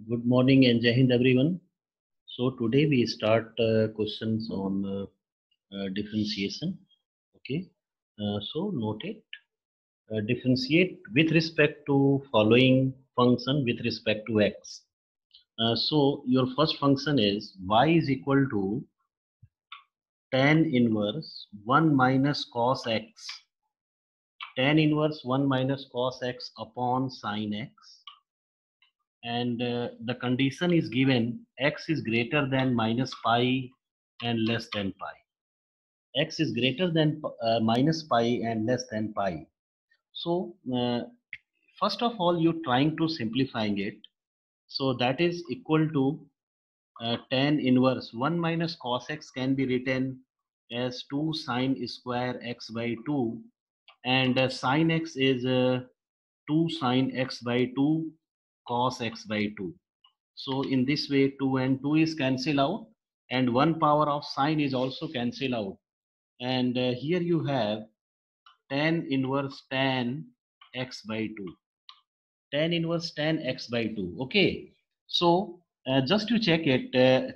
Good morning and Jai Hind everyone. So today we start questions on differentiation. Okay. So note it. Differentiate with respect to following function with respect to x. So your first function is y is equal to tan inverse 1 minus cos x. Tan inverse 1 minus cos x upon sin x. And the condition is given x is greater than minus pi and less than pi. X is greater than minus pi and less than pi. So first of all, you're trying to simplifying it. So that is equal to tan inverse 1 minus cos x can be written as 2 sine square x by 2, and sine x is 2 sine x by 2 cos x by 2. So in this way, 2 and 2 is cancel out, and 1 power of sine is also cancel out. And here you have tan inverse tan x by 2. Tan inverse tan x by 2. Okay. So just to check it,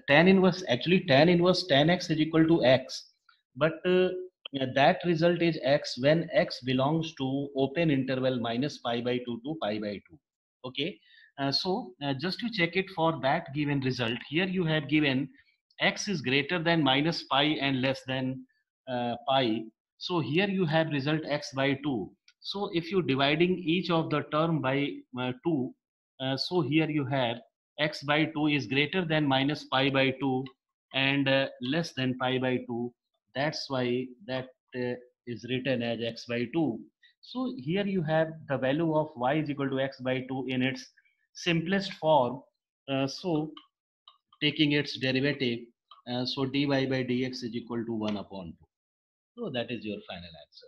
tan inverse tan x is equal to x. But that result is x when x belongs to open interval minus pi by 2 to pi by 2. Okay. Just to check it for that given result, here you have given x is greater than minus pi and less than pi. So here you have result x by 2. So if you dividing each of the term by 2, so here you have x by 2 is greater than minus pi by 2 and less than pi by 2. That's why that is written as x by 2. So here you have the value of y is equal to x by 2 in its simplest form. So taking its derivative, so dy by dx is equal to 1 upon 2. So that is your final answer.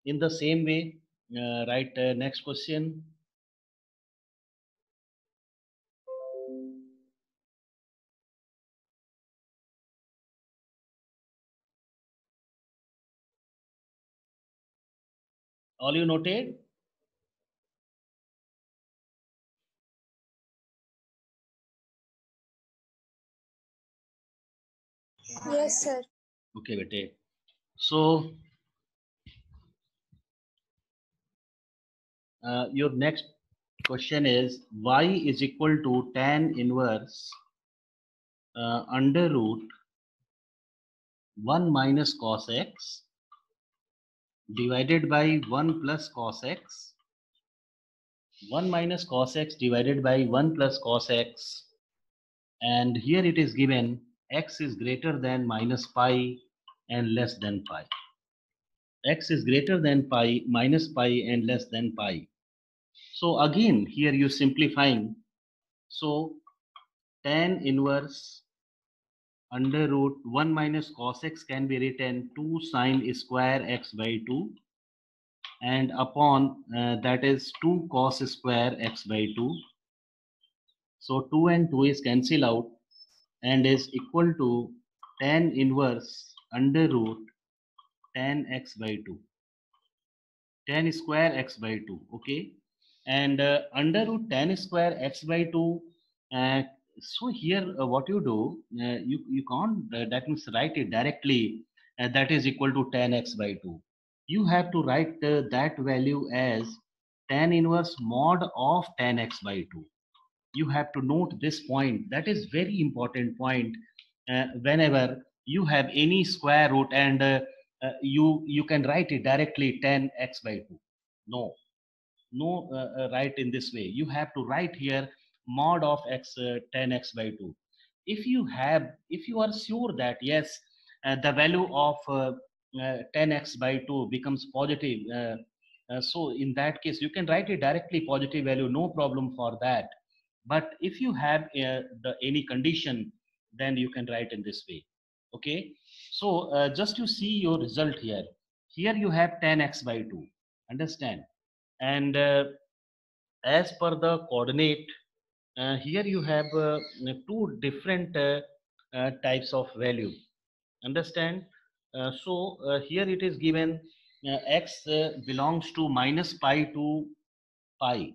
In the same way, write next question. All you noted? Yes, sir. Okay, bete. So your next question is y is equal to tan inverse under root 1 minus cos x divided by 1 plus cos x. 1 minus cos x divided by 1 plus cos x, and here it is given x is greater than minus pi and less than pi. X is greater than pi, minus pi and less than pi. So again here you simplifying. So tan inverse under root 1 minus cos x can be written 2 sine square x by 2 and upon that is 2 cos square x by 2. So 2 and 2 is cancel out and is equal to tan inverse under root tan x by 2. Tan square x by 2. Okay. And under root tan square x by 2. Uh, so here what you do, you can't, that means write it directly, that is equal to tan x by 2. You have to write that value as tan inverse mod of tan x by 2. You have to note this point. That is very important point. Whenever you have any square root and you can write it directly 10x by 2. No, no, write in this way. You have to write here mod of x 10x by 2. If you are sure that yes, the value of 10x by 2 becomes positive, so in that case you can write it directly positive value, no problem for that. But if you have any condition, then you can write in this way. Okay. So just to see your result here, here you have 10x by 2. Understand? And as per the coordinate, here you have two different types of value. Understand? So here it is given x belongs to minus pi to pi.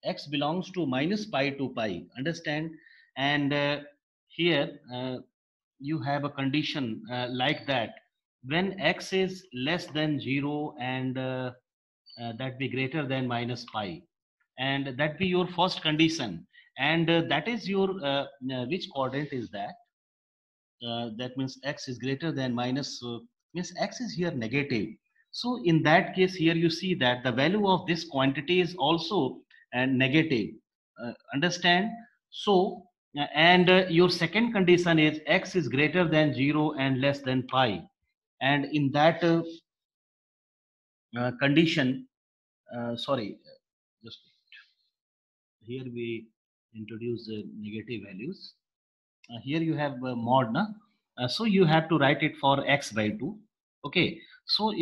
X belongs to minus pi to pi. Understand? And here you have a condition like that. When x is less than 0 and that be greater than minus pi, and that be your first condition, and that is your which coordinate is that? That means x is greater than minus, means x is here negative. So in that case, here you see that the value of this quantity is also negative. Understand? So and your second condition is x is greater than 0 and less than pi, and in that condition, sorry, just here we introduce the negative values. Here you have mod na? So you have to write it for x by 2. Okay, so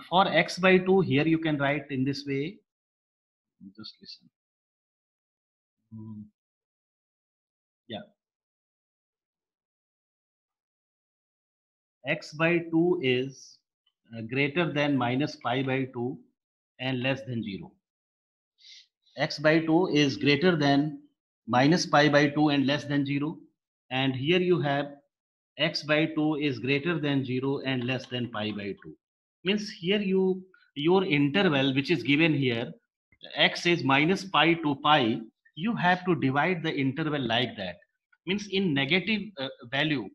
for x by 2, here you can write in this way. Just listen. Yeah, x by 2 is greater than minus pi by 2 and less than 0. X by 2 is greater than minus pi by 2 and less than 0. And here you have x by 2 is greater than 0 and less than pi by 2. Means here your interval which is given here, x is minus pi to pi, you have to divide the interval like that. Means in negative value,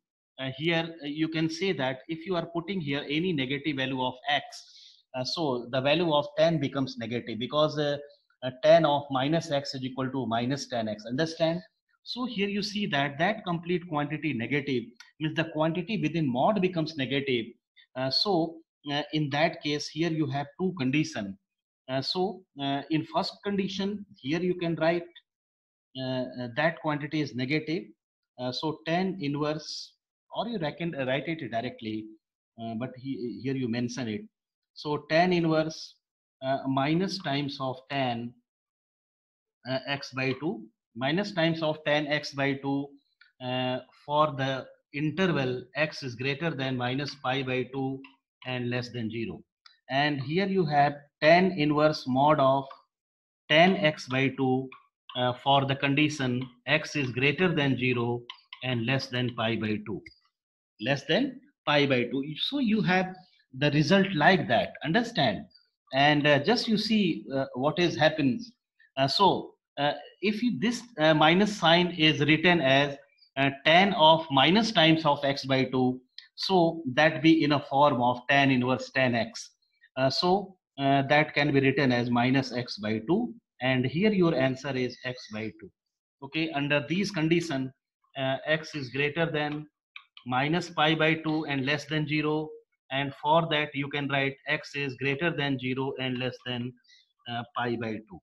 here you can say that if you are putting here any negative value of x, so the value of 10 becomes negative, because 10 of minus x is equal to minus 10x. Understand? So here you see that that complete quantity negative, means the quantity within mod becomes negative. So in that case, here you have two conditions. So in first condition, here you can write that quantity is negative. So 10 inverse, or you reckon, write it directly, but here you mention it. So 10 inverse minus times of 10 x by 2, minus times of 10 x by 2 for the interval x is greater than minus pi by 2 and less than 0. And here you have 10 inverse mod of 10x by 2 for the condition x is greater than 0 and less than pi by 2. Less than pi by 2. So you have the result like that. Understand? And just you see what is happens. So if you, this minus sign is written as 10 of minus times of x by 2, so that be in a form of 10 inverse 10x. That can be written as minus x by 2, and here your answer is x by 2. Okay, under these condition, x is greater than minus pi by 2 and less than 0, and for that you can write x is greater than 0 and less than pi by 2.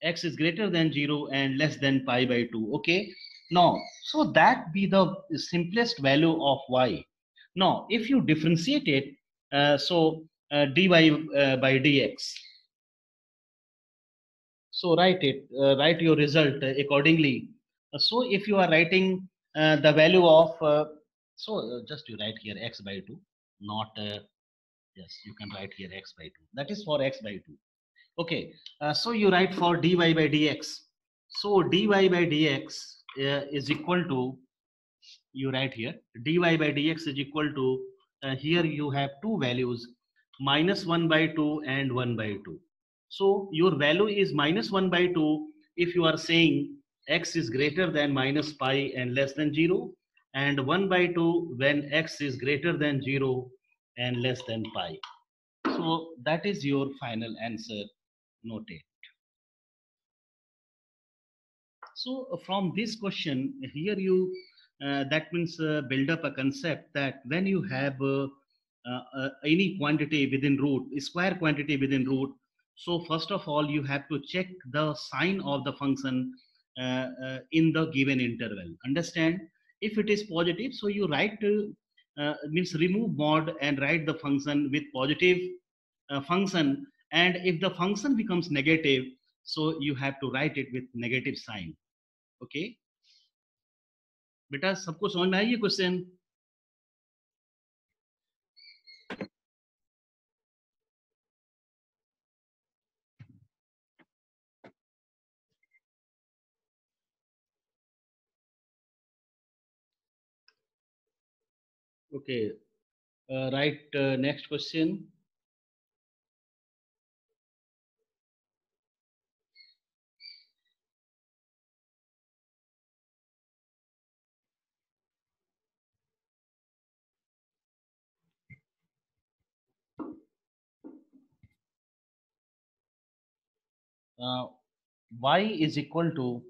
X is greater than 0 and less than pi by 2. Okay, now so that be the simplest value of y. Now if you differentiate it, dy by dx, so write it, write your result accordingly. So if you are writing the value of just you write here x by 2, not yes, you can write here x by 2, that is for x by 2. Okay, so you write for dy by dx. So dy by dx is equal to, you write here dy by dx is equal to, here you have two values, minus 1 by 2 and 1 by 2. So your value is minus 1 by 2 if you are saying x is greater than minus pi and less than 0, and 1 by 2 when x is greater than 0 and less than pi. So that is your final answer. Noted. So from this question, here you, that means build up a concept that when you have any quantity within root, square quantity within root, so first of all you have to check the sign of the function in the given interval. Understand? If it is positive, so you write means remove mod and write the function with positive function, and if the function becomes negative, so you have to write it with negative sign. Okay बेटा, सबको समझ में आई ये question? Okay. Right. Next question. Y is equal to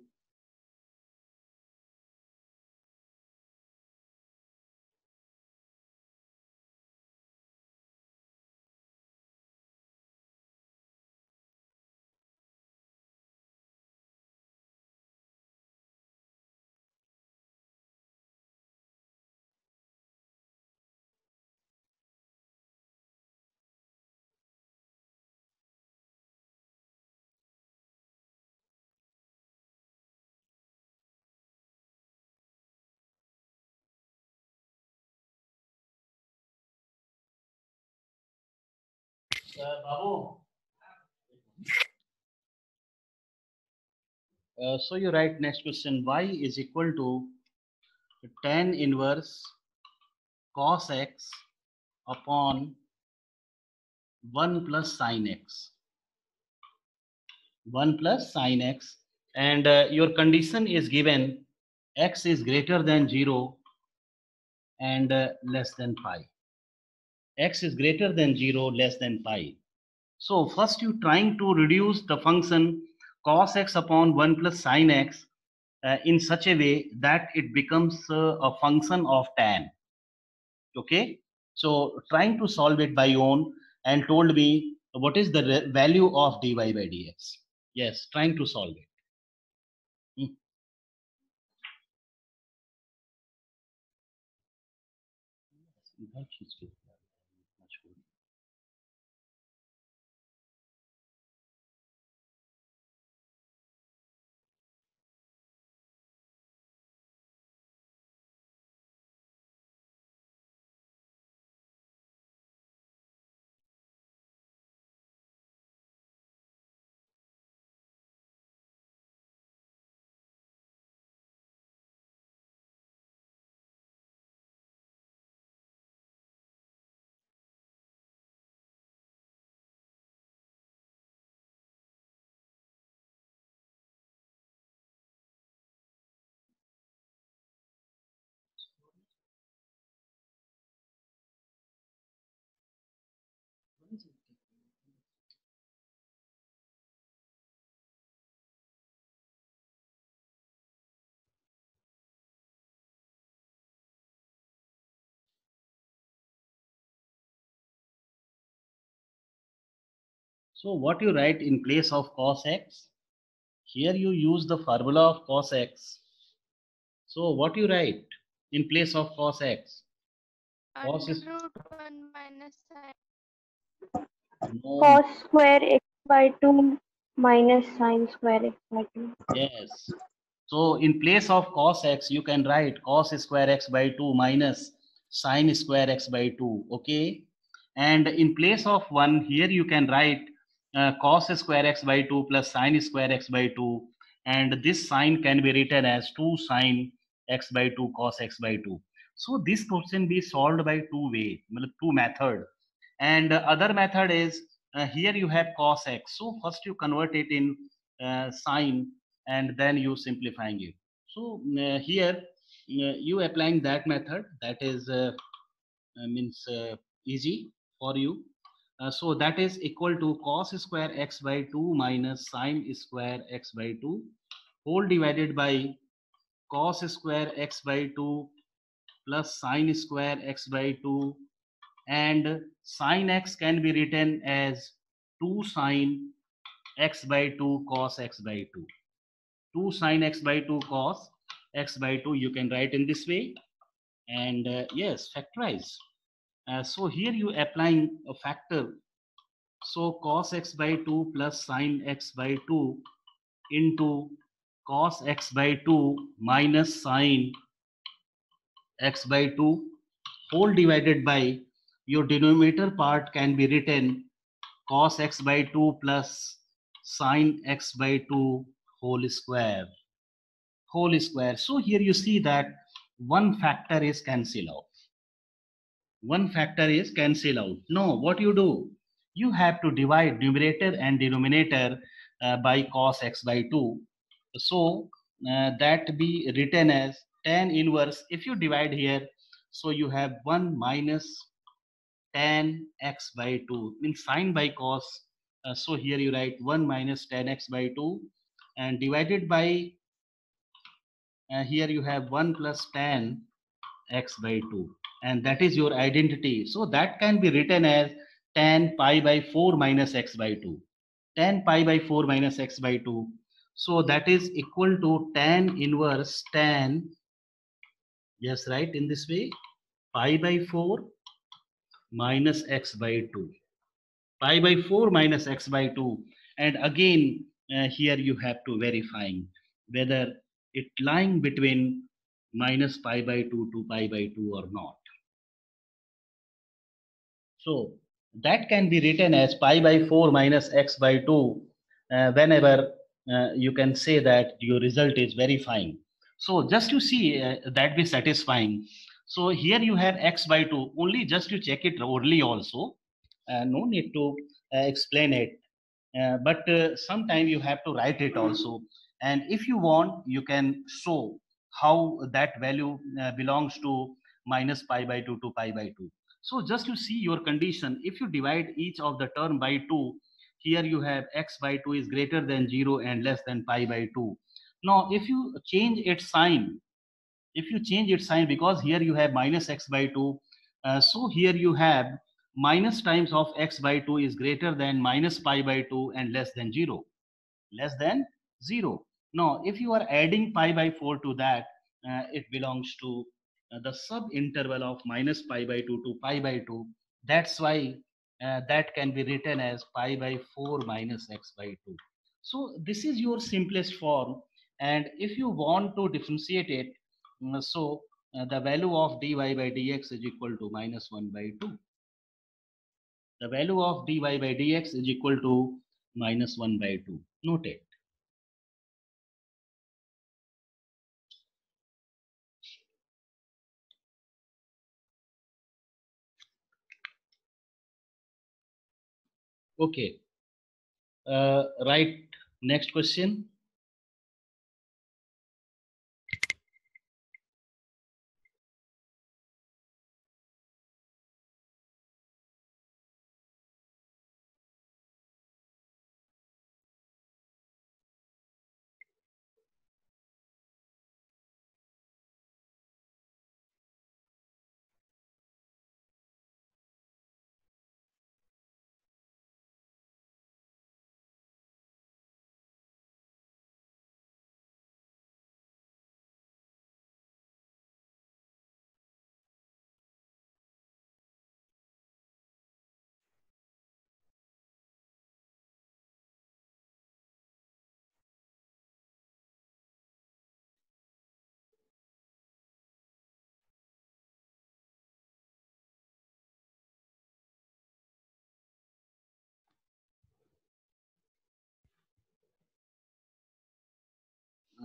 Babu. So you write next question. Y is equal to tan inverse cos x upon 1 plus sin x. 1 plus sin x, and your condition is given x is greater than 0 and less than pi. X is greater than 0, less than pi. So first you trying to reduce the function cos x upon 1 plus sin x in such a way that it becomes a function of tan. Okay, so trying to solve it by own and told me what is the value of dy by dx. Yes, trying to solve it. Hmm. So what you write in place of cos x? Here you use the formula of cos x. So what you write in place of cos x? Cos is Under root 1 minus sin. no. Cos square x by 2 minus sin square x by 2. Yes. So in place of cos x, you can write cos square x by 2 minus sin square x by 2. Okay. And in place of 1, here you can write cos square x by 2 plus sin square x by 2. And this sign can be written as 2 sin x by 2 cos x by 2. So this question be solved by two way, two method. And other method is here you have cos x. So first you convert it in sine and then you simplifying it. So here you applying that method, that is means easy for you. So that is equal to cos square x by 2 minus sine square x by 2 whole divided by cos square x by 2 plus sine square x by 2, and sine x can be written as 2 sine x by 2 cos x by 2. 2 sine x by 2 cos x by 2 you can write in this way, and yes, factorize. So here you applying a factor. So cos x by 2 plus sine x by 2 into cos x by 2 minus sine x by 2 whole divided by your denominator part can be written cos x by 2 plus sine x by 2 whole square. So here you see that one factor is cancelled out. one factor is cancel out. No, what you do? You have to divide numerator and denominator by cos x by 2. So that be written as tan inverse. If you divide here, so you have 1 minus tan x by 2 means sine by cos. So here you write 1 minus tan x by 2 and divided by here you have 1 plus tan x by 2 and that is your identity. So that can be written as tan pi by 4 minus x by 2. Tan pi by 4 minus x by 2. So that is equal to tan inverse tan, yes, right, in this way, pi by 4 minus x by 2. Pi by 4 minus x by 2. And again, here you have to verifying whether it lying between minus pi by 2 to pi by 2 or not. So that can be written as pi by 4 minus x by 2 whenever you can say that your result is verifying. So just to see that be satisfying. So here you have x by 2 only just to check it orally also. No need to explain it. But sometime you have to write it also. And if you want, you can show how that value belongs to minus pi by 2 to pi by 2. So just to see your condition, if you divide each of the term by 2, here you have x by 2 is greater than 0 and less than pi by 2. Now, if you change its sign, because here you have minus x by 2, so here you have minus times of x by 2 is greater than minus pi by 2 and less than 0. Now, if you are adding pi by 4 to that, it belongs to the sub interval of minus pi by 2 to pi by 2. That's why that can be written as pi by 4 minus x by 2. So this is your simplest form. And if you want to differentiate it, so the value of dy by dx is equal to minus 1 by 2. The value of dy by dx is equal to minus 1 by 2. Note it. Okay. Right. Next question.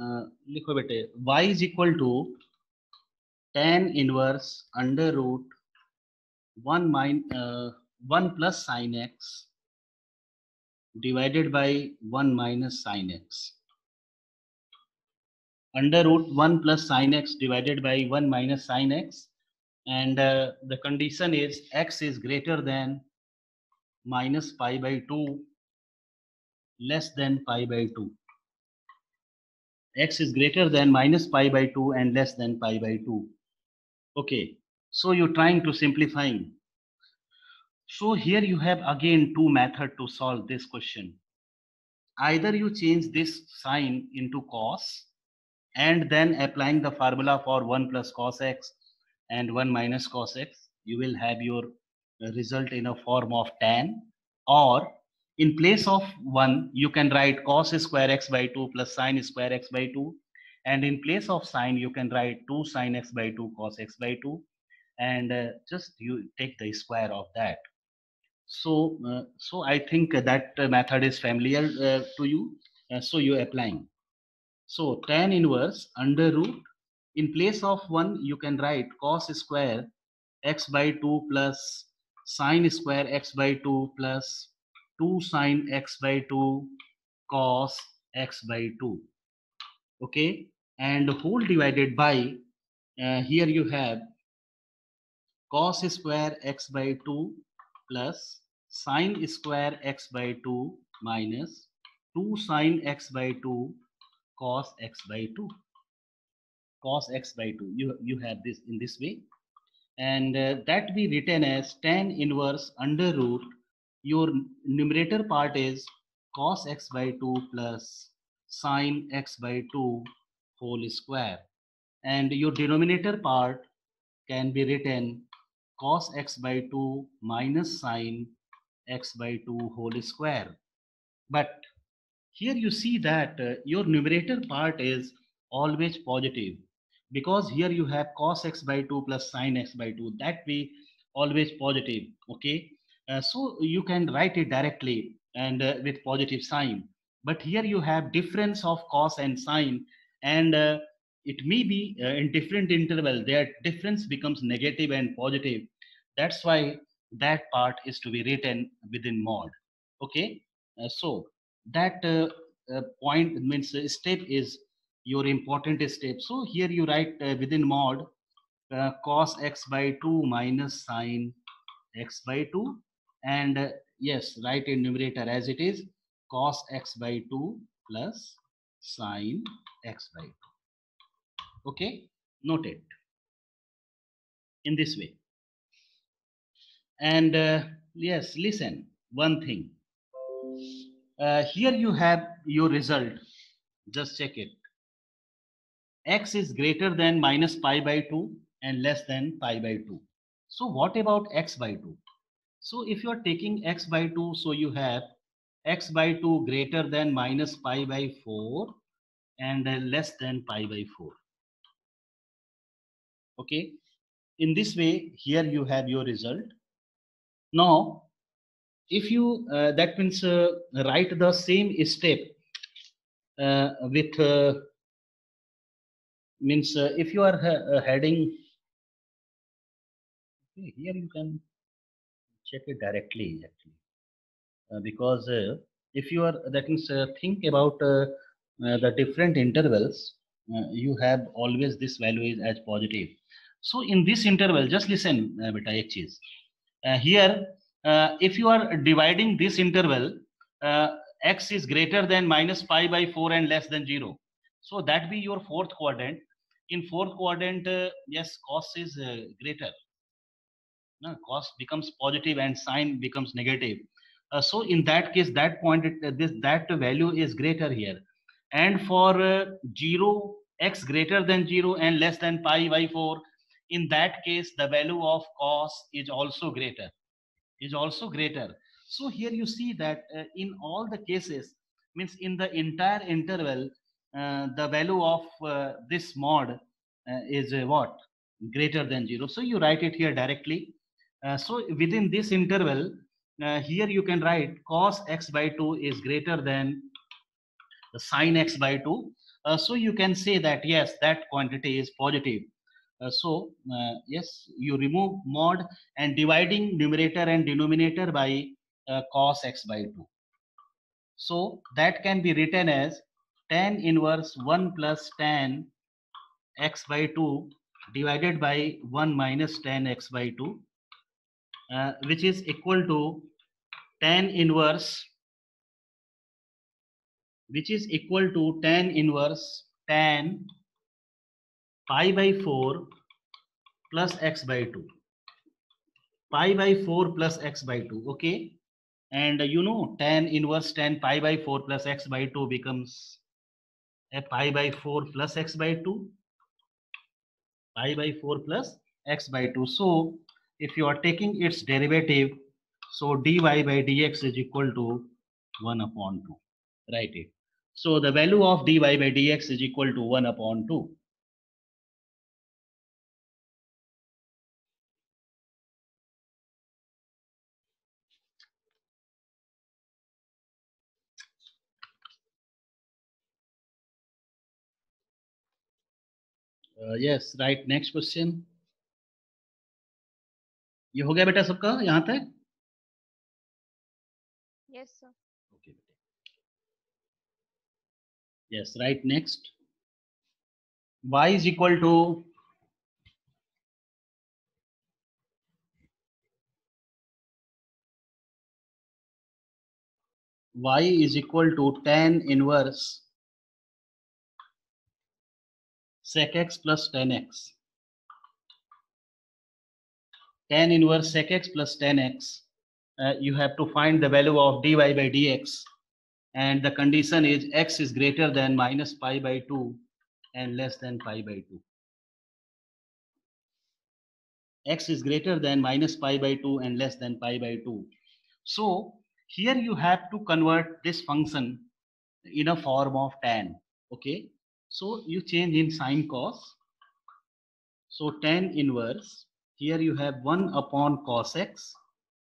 लिखो बेटे y is equal to tan inverse under root 1 plus sin x divided by 1 minus sin x. Under root 1 plus sin x divided by 1 minus sin x. And the condition is x is greater than minus pi by 2 less than pi by 2. X is greater than minus pi by 2 and less than pi by 2. Okay, so you're trying to simplifying. So here you have again two methods to solve this question. Either you change this sign into cos and then applying the formula for 1 plus cos x and 1 minus cos x, you will have your result in a form of tan, or in place of 1 you can write cos square x by 2 plus sin square x by 2, and in place of sin you can write 2 sin x by 2 cos x by 2, and just you take the square of that. So so I think that method is familiar to you, so you're applying. So tan inverse under root, in place of 1 you can write cos square x by 2 plus sine square x by 2 plus 2 sine x by 2 cos x by 2. Okay, and whole divided by here you have cos square x by 2 plus sine square x by 2 minus 2 sine x by 2 cos x by 2. Cos x by 2, you have this in this way, and that we written as tan inverse under root, your numerator part is cos x by 2 plus sine x by 2 whole square, and your denominator part can be written cos x by 2 minus sine x by 2 whole square. But here you see that your numerator part is always positive, because here you have cos x by 2 plus sine x by 2, that be always positive. Okay, so you can write it directly and with positive sign, but here you have difference of cos and sine, and it may be in different interval their difference becomes negative and positive. That's why that part is to be written within mod. Okay, so that point means step is your important step. So here you write within mod cos x by 2 minus sine x by 2, and yes, write in numerator as it is cos x by 2 plus sine x by 2. Okay, note it in this way. And yes, listen one thing. Here you have your result. Just check it. X is greater than minus pi by 2 and less than pi by 2. So what about x by 2? So if you are taking x by 2, so you have x by 2 greater than minus pi by 4 and less than pi by 4. Okay, in this way, here you have your result. Now, if you, that means write the same step with, means if you are heading, okay, here you can check it directly actually. Because if you are, that means think about the different intervals, you have always this value is as positive. So in this interval, just listen beta ek cheez. Here if you are dividing this interval, x is greater than minus pi by 4 and less than 0, so that be your fourth quadrant. In fourth quadrant, yes, cos is greater. No, cos becomes positive and sine becomes negative. So in that case, that point, that value is greater here. And for 0, x greater than 0 and less than pi by 4, in that case, the value of cos is also greater. So here you see that in all the cases, means in the entire interval, the value of this mod is what? Greater than 0. So you write it here directly. So within this interval, here you can write cos x by 2 is greater than the sine x by 2. So you can say that yes, that quantity is positive. Yes, you remove mod and dividing numerator and denominator by cos x by 2. So that can be written as tan inverse 1 plus tan x by 2 divided by 1 minus tan x by 2, which is equal to tan inverse, tan pi by 4 plus x by 2. Pi by 4 plus x by 2. Okay, and you know tan inverse tan pi by 4 plus x by 2 becomes a pi by 4 plus x by 2. Pi by 4 plus x by 2. So if you are taking its derivative, so dy by dx is equal to 1 upon 2. Write it. So the value of dy by dx is equal to 1 upon 2. Yes, right. Next question. ये हो गया बेटा सबका यहाँ तक? Yes, sir. Okay. Yes, right. Next, y is equal to tan inverse sec x plus tan x. Tan inverse sec x plus tan x. You have to find the value of dy by dx, and the condition is x is greater than minus pi by 2 and less than pi by 2. X is greater than minus pi by 2 and less than pi by 2. So here you have to convert this function in a form of tan. Okay, so you change in sine cos. So tan inverse, here you have 1 upon cos x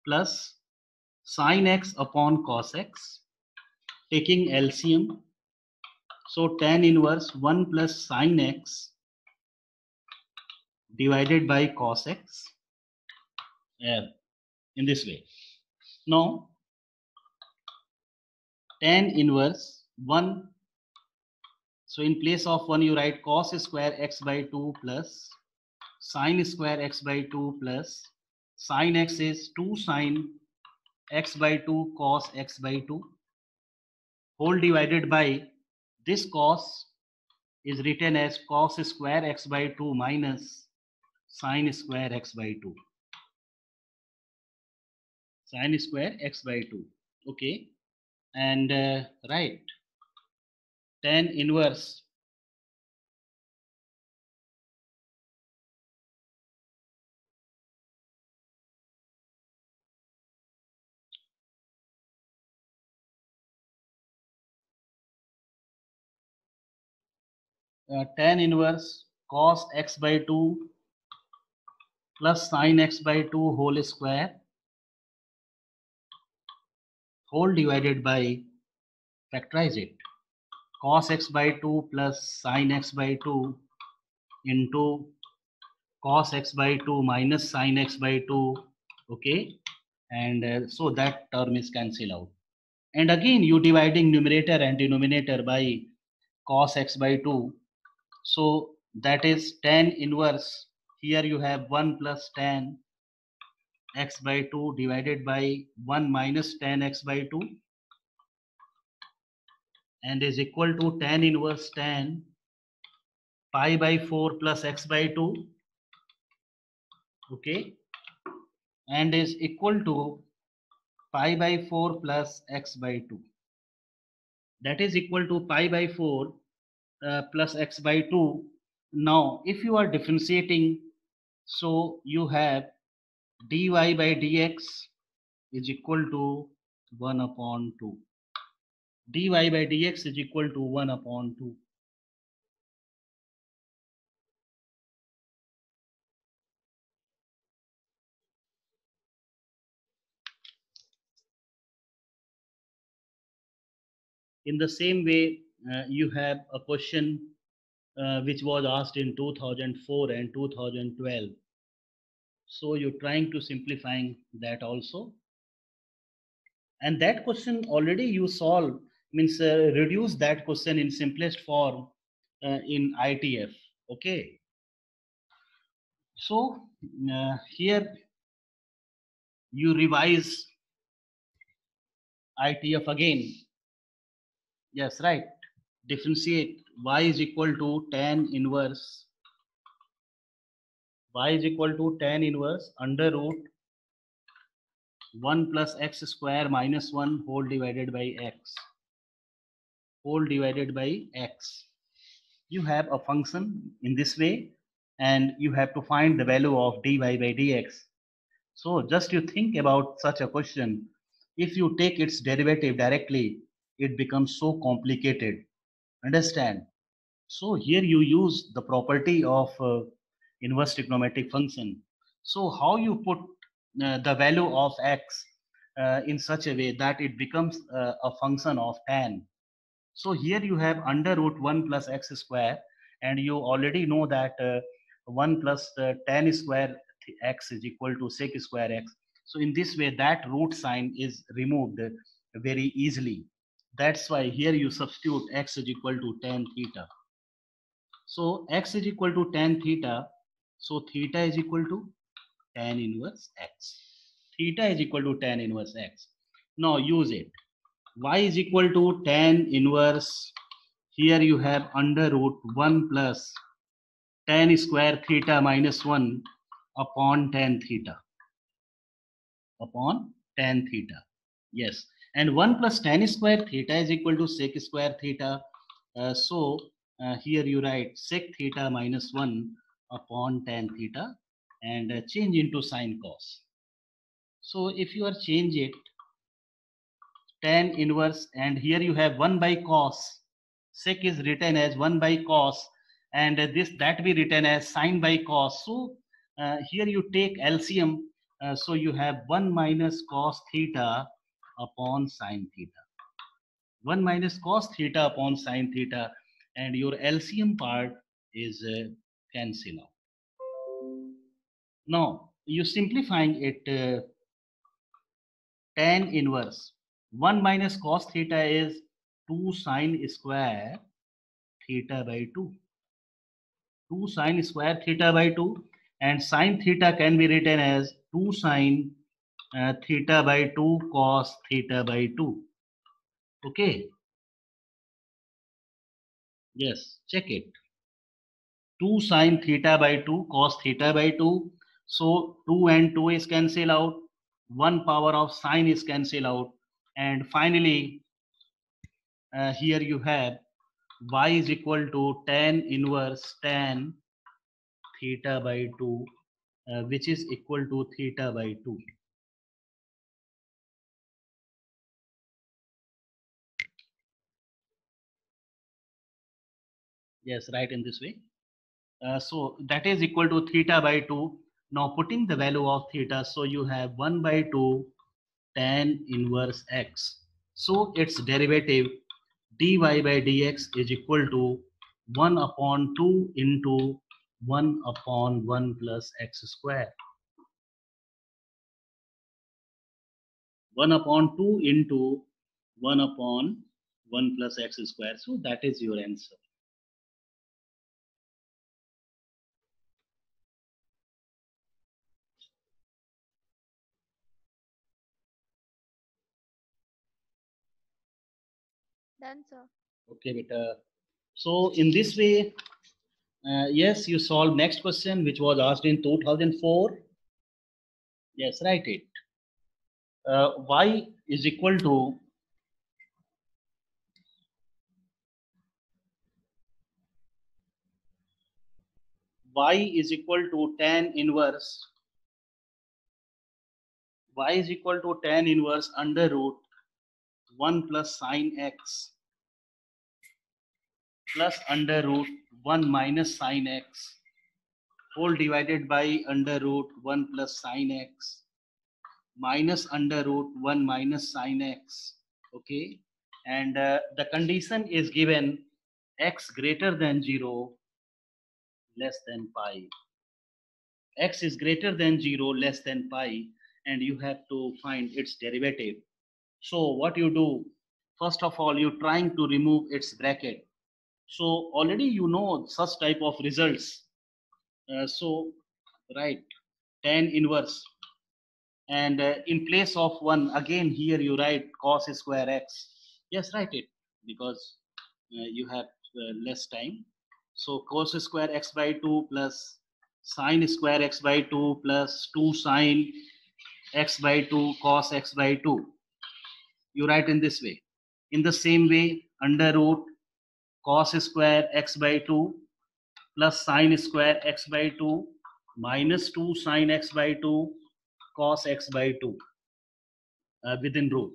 plus sine x upon cos x, taking LCM. So tan inverse 1 plus sine x divided by cos x, in this way. Now tan inverse 1, so in place of 1 you write cos square x by 2 plus sine square x by 2 plus sine x is 2 sine x by 2 cos x by 2, whole divided by this cos is written as cos square x by 2 minus sine square x by 2. Sine square x by 2. Okay, and right, tan inverse tan inverse cos x by 2 plus sine x by 2 whole square, whole divided by, factorize it, cos x by 2 plus sine x by 2 into cos x by 2 minus sine x by 2. Okay, and so that term is cancelled out, and again you dividing numerator and denominator by cos x by 2, so that is tan inverse, here you have 1 plus tan x by 2 divided by 1 minus tan x by 2, and is equal to tan inverse tan pi by 4 plus x by 2. Okay, and is equal to pi by 4 plus x by 2, that is equal to pi by 4 plus x by 2. Now if you are differentiating, so you have dy by dx is equal to 1 upon 2. Dy by dx is equal to 1 upon 2. In the same way, you have a question which was asked in 2004 and 2012. So you're trying to simplifying that also. And that question already you solve, means reduce that question in simplest form in ITF. Okay. So here you revise ITF again. Yes, right. Differentiate y is equal to tan inverse under root 1 plus x square minus 1 whole divided by x. You have a function in this way, and you have to find the value of dy by dx. So just you think about such a question. If you take its derivative directly, it becomes so complicated. Understand? So here you use the property of inverse trigonometric function. So how you put the value of x in such a way that it becomes a function of tan. So here you have under root 1 plus x square, and you already know that 1 plus tan square x is equal to sec square x. So in this way, that root sign is removed very easily. That's why here you substitute x is equal to tan theta. So x is equal to tan theta. So theta is equal to tan inverse x. Theta is equal to tan inverse x. Now use it. Y is equal to tan inverse. Here you have under root 1 plus tan square theta minus 1 upon tan theta. Upon tan theta. Yes. And 1 plus tan square theta is equal to sec square theta. So here you write sec theta minus 1 upon tan theta and change into sine cos. So if you are change it, tan inverse, and here you have 1 by cos. Sec is written as 1 by cos, and this that be written as sine by cos. So here you take LCM, so you have 1 minus cos theta upon sine theta. 1 minus cos theta upon sine theta, and your LCM part is cancel out. Now you simplifying it, tan inverse 1 minus cos theta is 2 sine square theta by 2. 2 sine square theta by 2, and sine theta can be written as 2 sine theta by 2 cos theta by 2. Okay. Yes, check it. 2 sine theta by 2 cos theta by 2. So 2 and 2 is cancel out. 1 power of sine is cancel out. And finally, here you have y is equal to tan inverse tan theta by 2, which is equal to theta by 2. Yes, right in this way. So that is equal to theta by 2. Now putting the value of theta, so you have 1 by 2 tan inverse x. So its derivative dy by dx is equal to 1 upon 2 into 1 upon 1 plus x square. 1 upon 2 into 1 upon 1 plus x square. So that is your answer. Done, sir. Okay, beta. So in this way, yes, you solve next question, which was asked in 2004. Yes, write it. Y is equal to tan inverse. Y is equal to tan inverse under root 1 plus sine x plus under root 1 minus sine x whole divided by under root 1 plus sine x minus under root 1 minus sine x. Okay, and the condition is given x greater than 0 less than pi. X is greater than 0 less than pi, and you have to find its derivative. So what you do, first of all, you trying to remove its bracket. So already you know such type of results. So right, tan inverse, and in place of 1, again here you write cos square x. Yes, write it, because you have less time. So cos square x by 2 plus sine square x by 2 plus 2 sine x by 2 cos x by 2. You write in this way. In the same way, under root cos square x by 2 plus sine square x by 2 minus 2 sine x by 2 cos x by 2 within root.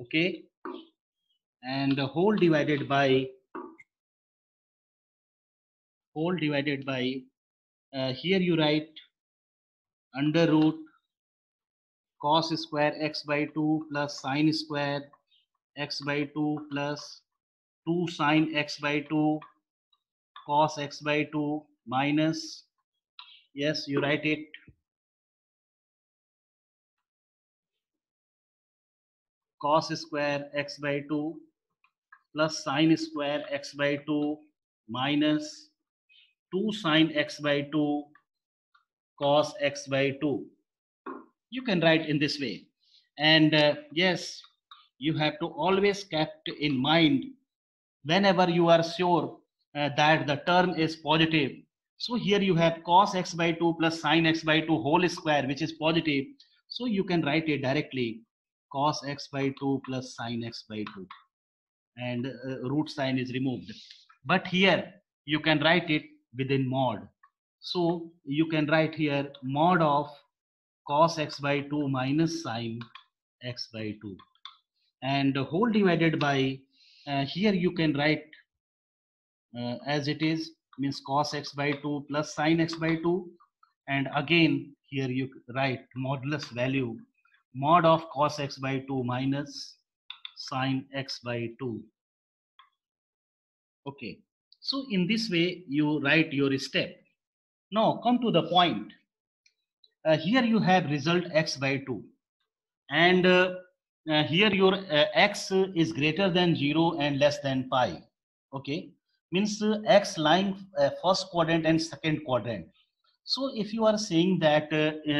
Okay, and whole divided by here you write under root cos square x by 2 plus sine square x by 2 plus 2 sine x by 2 cos x by 2 minus, yes, you write it, cos square x by 2 plus sine square x by 2 minus 2 sine x by 2 cos x by 2. You can write in this way. And yes, you have to always kept in mind whenever you are sure that the term is positive. So here you have cos x by 2 plus sine x by 2 whole square, which is positive. So you can write it directly, cos x by 2 plus sine x by 2. And root sign is removed. But here you can write it within mod. So you can write here mod of cos x by 2 minus sine x by 2. And whole divided by, here you can write as it is, means cos x by 2 plus sine x by 2. And again here you write modulus value mod of cos x by 2 minus sine x by 2. Okay, so in this way you write your step. Now come to the point. Here you have result x by 2, and here your x is greater than 0 and less than pi. Okay, means x lying first quadrant and second quadrant. So if you are saying that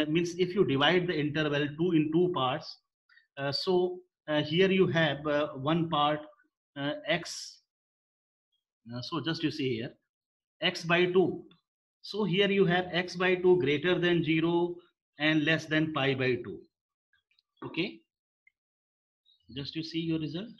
means if you divide the interval 2 in 2 parts, so here you have one part x. So just you see here x by 2. So here you have x by 2 greater than 0 and less than pi by 2. Okay, just you see your result.